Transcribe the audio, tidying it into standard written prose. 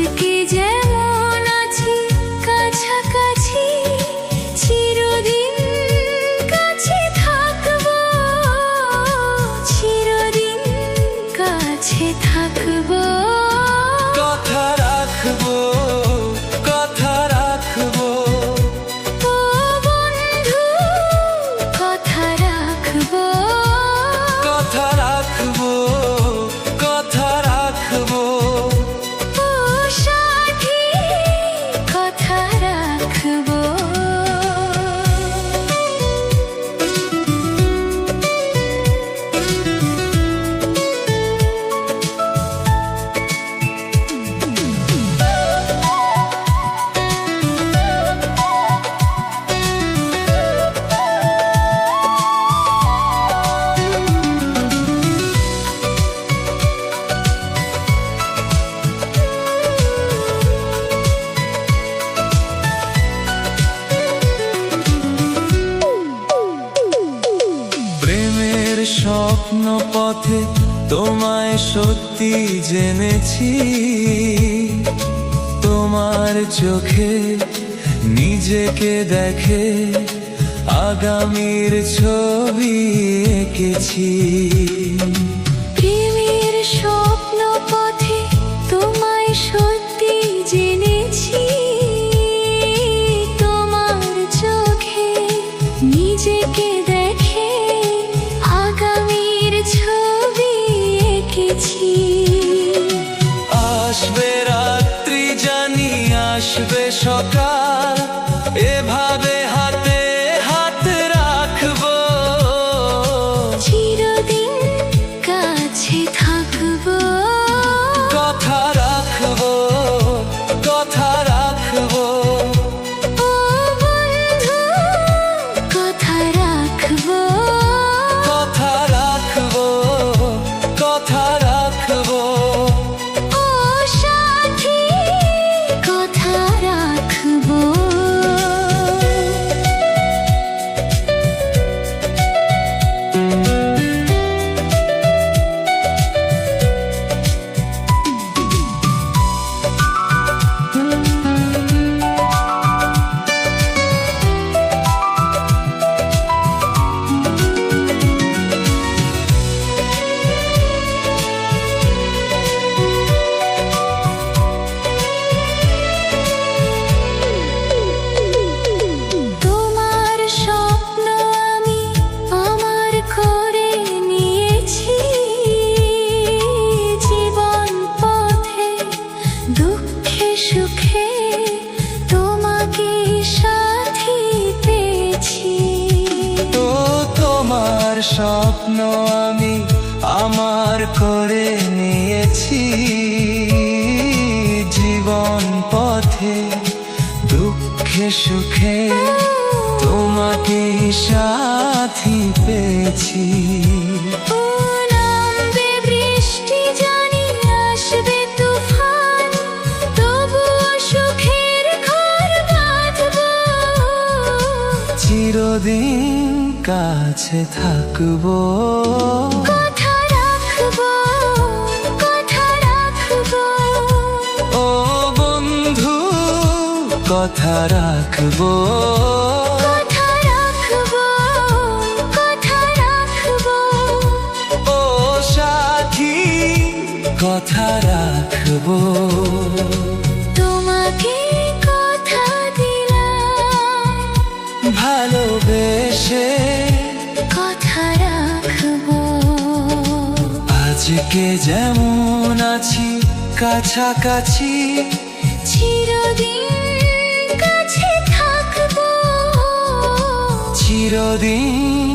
আজকে যেমন আছি কাছাকাছি, চিরদিন কাছে থাকবো, চিরদিন কাছে থাকবো। কথা রাখবো, কথা রাখবো, ও বন্ধু কথা রাখবো, কথা রাখবো, কথা রাখবো, ও সাথী কথা রাখবো। প্রেমের স্বপ্ন পথে তোমায় সত্যি জেনেছি, তোমার চোখে নিজেকে দেখে আগামীর ছবি এঁকেছি। প্রেমের স্বপ্ন পথে তোমায় সত্যি জেনেছি, তোমার চোখে নিজেকে দেখে আগামীর ছবি এঁকেছি। আসবে রাত্রি জানি আসবে সকাল, এভাবে হাতে হাত রাখবো, চিরদিন কাছে থাকবো। কথা রাখবো, কথা রাখবো, ও বন্ধু কথা রাখবো, কথা রাখবো, কথা রাখবো, ও সাথী কথা রাখবো। তোমার স্বপ্ন আমি আমার করে নিয়েছি, জীবন পথে দুঃখে সুখে তোমাকে সাথী পেয়েছি। তো তোমার স্বপ্ন আমি আমার করে নিয়েছি, জীবন পথে দুঃখে সুখে তোমাকে সাথী পেয়েছি। ও নামবে বৃষ্টি জানি আসবে তুফান, তবুও সুখের ঘর বাঁধবো, চিরদিন কাছে থাকবো, কথা রাখবো, কথা রাখবো, ও বন্ধু কথা রাখবো, কথা রাখবো, কথা রাখবো, ও সাথী কথা রাখবো। তোমাকে কথা দিলাম ভালোবেসে কথা রাখবো, আজকে যেমন আছি কাছাকাছি, চিরদিন কাছে থাকবো, চিরদিন